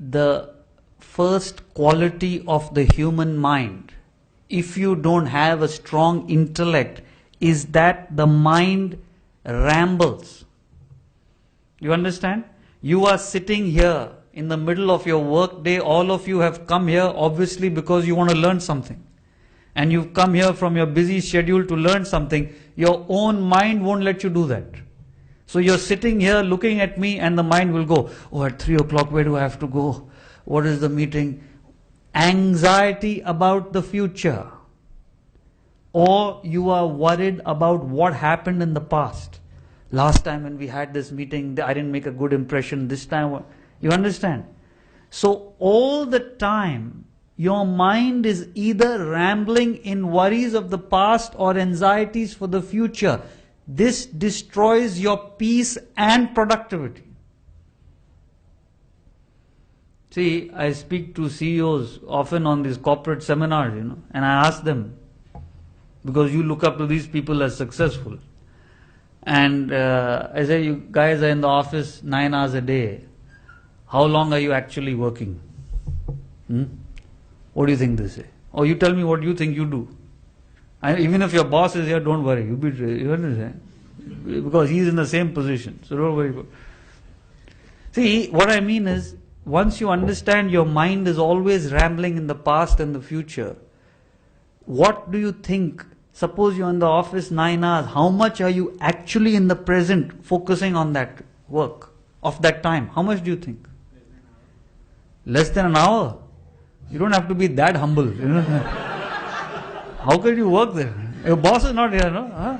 the first quality of the human mind, if you don't have a strong intellect, is that the mind rambles. You understand? You are sitting here in the middle of your work day. All of you have come here obviously because you want to learn something. And you've come here from your busy schedule to learn something. Your own mind won't let you do that. So you're sitting here looking at me and the mind will go, oh, at 3 o'clock, where do I have to go? What is the meeting? Anxiety about the future. Or you are worried about what happened in the past. Last time when we had this meeting, I didn't make a good impression. This time, you understand? So all the time, your mind is either rambling in worries of the past or anxieties for the future. This destroys your peace and productivity. See, I speak to CEOs often on these corporate seminars, and I ask them, because you look up to these people as successful. And I say, you guys are in the office 9 hours a day. How long are you actually working? What do you think they say? Or you tell me what you think you do. Even if your boss is here, don't worry. You understand? Because he's in the same position. So don't worry about it. See, what I mean is, once you understand your mind is always rambling in the past and the future, what do you think? Suppose you're in the office 9 hours. How much are you actually in the present focusing on that work of that time? How much do you think? Less than an hour. You don't have to be that humble. How can you work there? Your boss is not here, no?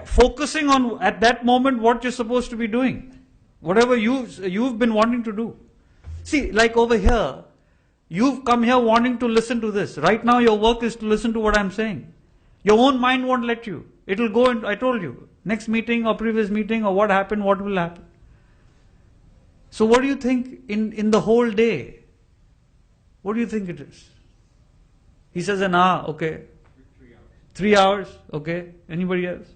Focusing on at that moment what you're supposed to be doing. Whatever you've been wanting to do. See, like over here, you've come here wanting to listen to this. Right now your work is to listen to what I'm saying. Your own mind won't let you. It'll go and I told you, next meeting or previous meeting or what happened, what will happen. So what do you think in the whole day? What do you think it is? He says an hour, okay. 3 hours, okay. Anybody else?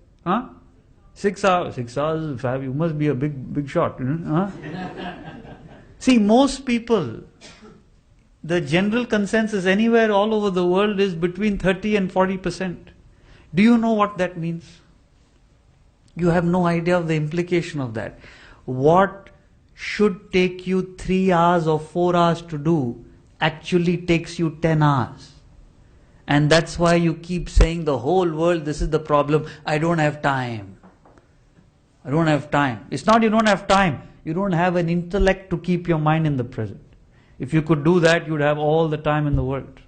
6 hours. 6 hours is fab. You must be a big shot. See, most people, the general consensus anywhere all over the world is between 30 and 40%. Do you know what that means? You have no idea of the implication of that. What should take you 3 hours or 4 hours to do actually takes you 10 hours. And that's why you keep saying the whole world, this is the problem, I don't have time. I don't have time. It's not you don't have time. You don't have an intellect to keep your mind in the present. If you could do that, you'd have all the time in the world.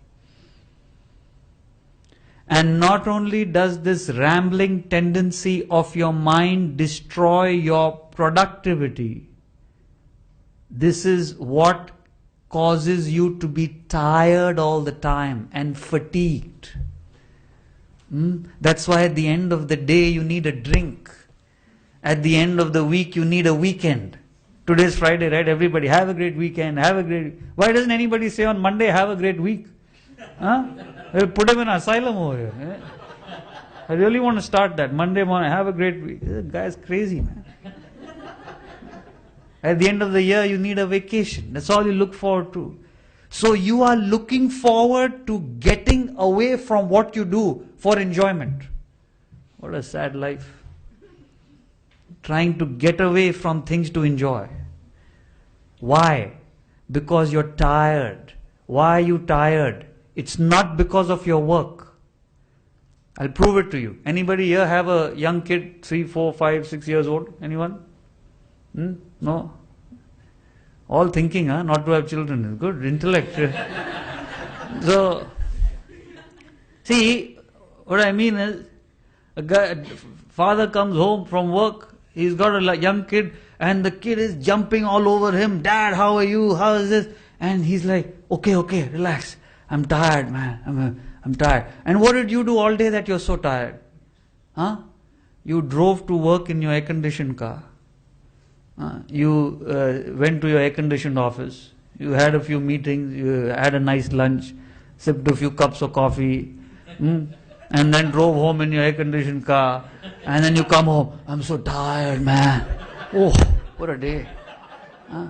And not only does this rambling tendency of your mind destroy your productivity, this is what causes you to be tired all the time and fatigued. That's why at the end of the day you need a drink. At the end of the week you need a weekend. Today's Friday, right? Everybody have a great weekend, have a great... Why doesn't anybody say on Monday, have a great week? They'll put him in asylum over here. I really want to start that. Monday morning, have a great week. This guy's crazy, man. At the end of the year, you need a vacation. That's all you look forward to. So you are looking forward to getting away from what you do for enjoyment. What a sad life. Trying to get away from things to enjoy. Why? Because you're tired. Why are you tired? It's not because of your work. I'll prove it to you. Anybody here have a young kid, 3, 4, 5, 6 years old? Anyone? No? All thinking, not to have children is good. Intellect. So, see, what I mean is, father comes home from work, he's got a young kid, and the kid is jumping all over him. Dad, how are you? How is this? And he's like, okay, relax. I'm tired, man. I'm tired. And what did you do all day that you're so tired? You drove to work in your air-conditioned car. You went to your air-conditioned office. You had a few meetings. You had a nice lunch. Sipped a few cups of coffee. And and then drove home in your air-conditioned car, and then you come home, I'm so tired, man. Oh, what a day. Huh?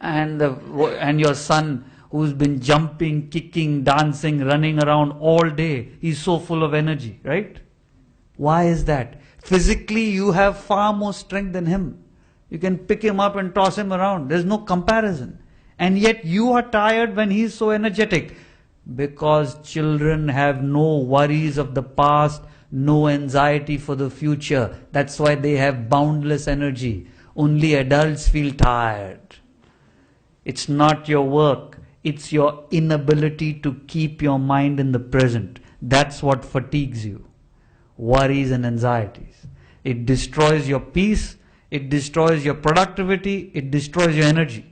And your son who's been jumping, kicking, dancing, running around all day, he's so full of energy, right? Why is that? Physically, you have far more strength than him. You can pick him up and toss him around. There's no comparison. And yet you are tired when he's so energetic. Because children have no worries of the past, no anxiety for the future. That's why they have boundless energy. Only adults feel tired. It's not your work. It's your inability to keep your mind in the present. That's what fatigues you. Worries and anxieties. It destroys your peace. It destroys your productivity. It destroys your energy.